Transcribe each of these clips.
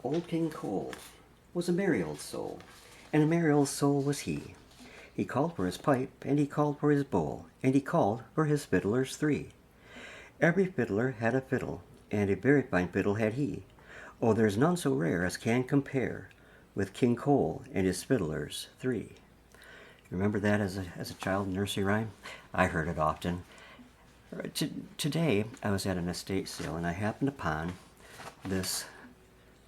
Old King Cole was a merry old soul, and a merry old soul was he. He called for his pipe, and he called for his bowl, and he called for his fiddlers three. Every fiddler had a fiddle, and a very fine fiddle had he. Oh, there's none so rare as can compare with King Cole and his fiddlers three. Remember that as a child nursery rhyme? I heard it often. Today, I was at an estate sale, and I happened upon this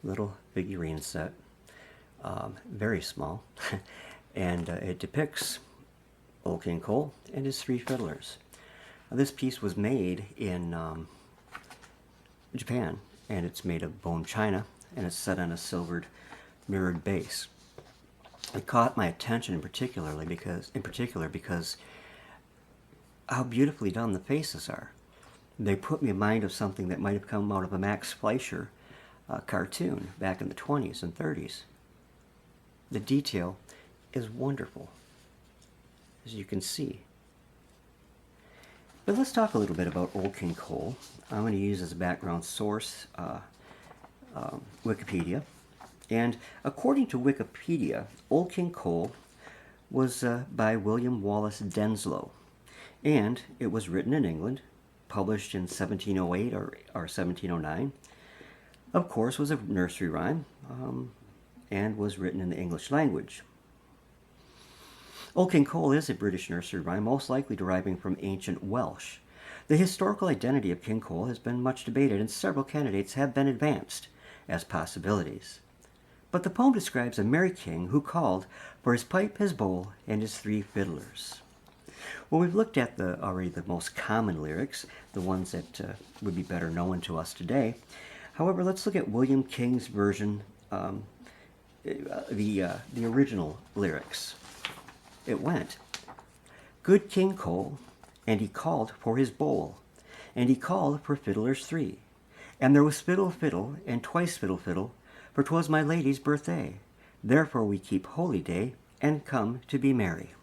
little figurine set, very small, and it depicts Old King Cole and his three fiddlers. This piece was made in Japan, and it's made of bone china, and it's set on a silvered mirrored base. It caught my attention in particular because how beautifully done the faces are. They put me in mind of something that might have come out of a Max Fleischer cartoon back in the 20s and 30s. The detail is wonderful, as you can see. But let's talk a little bit about Old King Cole. I'm going to use as a background source Wikipedia. And according to Wikipedia, Old King Cole was by William Wallace Denslow. And it was written in England, published in 1708 or 1709. Of course, was a nursery rhyme, and was written in the English language. Old King Cole is a British nursery rhyme, most likely deriving from ancient Welsh. The historical identity of King Cole has been much debated, and several candidates have been advanced as possibilities. But the poem describes a merry king who called for his pipe, his bowl, and his three fiddlers. Well, we've looked at already the most common lyrics, the ones that would be better known to us today. However, let's look at William King's version, the original lyrics. It went, "Good King Cole, and he called for his bowl, and he called for fiddlers three. And there was fiddle, fiddle, and twice fiddle, fiddle, for 'twas my lady's birthday. Therefore we keep holy day, and come to be merry."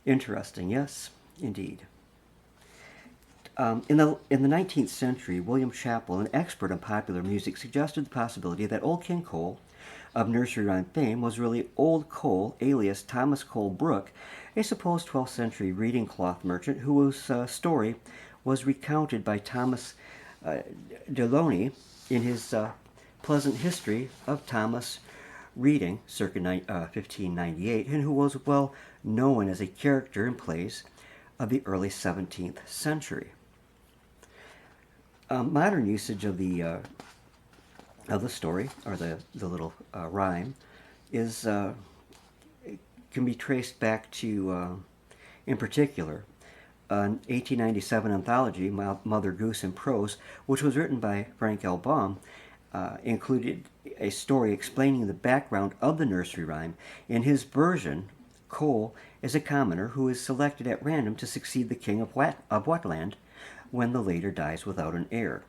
Interesting, yes, indeed. In the 19th century, William Chappell, an expert on popular music, suggested the possibility that Old King Cole, of nursery rhyme fame, was really Old Cole, alias Thomas Cole Brooke, a supposed 12th century reading cloth merchant whose story was recounted by Thomas Deloney in his Pleasant History of Thomas Reading, circa 1598, and who was well known as a character in plays of the early 17th century. Modern usage of the story, or the little rhyme, can be traced back to, in particular, an 1897 anthology, Mother Goose in Prose, which was written by Frank L. Baum, included a story explaining the background of the nursery rhyme. In his version, Cole is a commoner who is selected at random to succeed the king of Whatland when the later dies without an heir.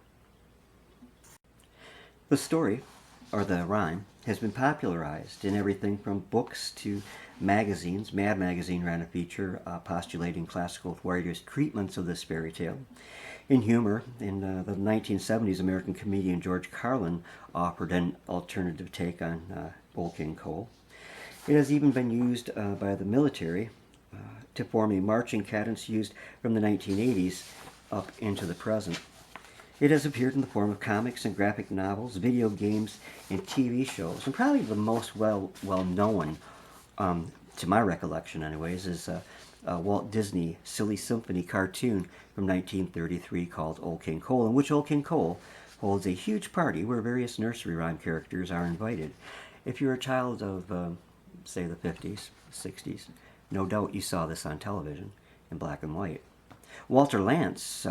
The story, or the rhyme, has been popularized in everything from books to magazines. Mad Magazine ran a feature postulating classical writers' treatments of this fairy tale. In humor, in the 1970s, American comedian George Carlin offered an alternative take on Old King Cole. It has even been used by the military to form a marching cadence used from the 1980s up into the present. It has appeared in the form of comics and graphic novels, video games, and TV shows. And probably the most well-known, to my recollection anyways, is Walt Disney Silly Symphony cartoon from 1933 called Old King Cole, in which Old King Cole holds a huge party where various nursery rhyme characters are invited. If you're a child of, say, the 50s, 60s, no doubt you saw this on television in black and white. Walter Lantz,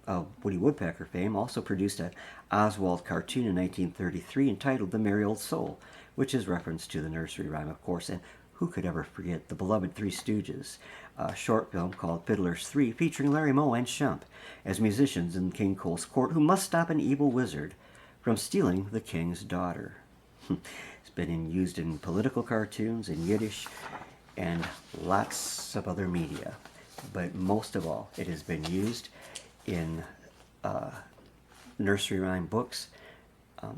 of Woody Woodpecker fame, also produced an Oswald cartoon in 1933 entitled The Merry Old Soul, which is reference to the nursery rhyme, of course. And who could ever forget the beloved Three Stooges, a short film called Fiddlers 3, featuring Larry Moe and Shump as musicians in King Cole's court who must stop an evil wizard from stealing the king's daughter. It's been used in political cartoons, in Yiddish, and lots of other media. But most of all, it has been used in nursery rhyme books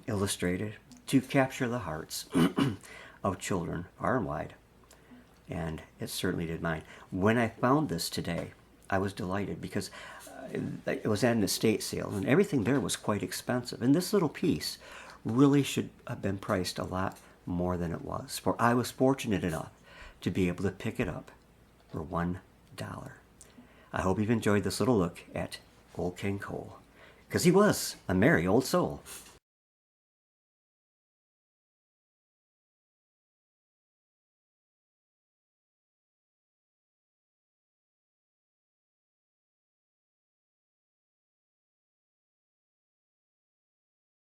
illustrated to capture the hearts of children far and wide. And it certainly did mine. When I found this today, I was delighted because it was at an estate sale and everything there was quite expensive. And this little piece really should have been priced a lot more than it was. For I was fortunate enough to be able to pick it up for $1. I hope you've enjoyed this little look at Old King Cole, because he was a merry old soul.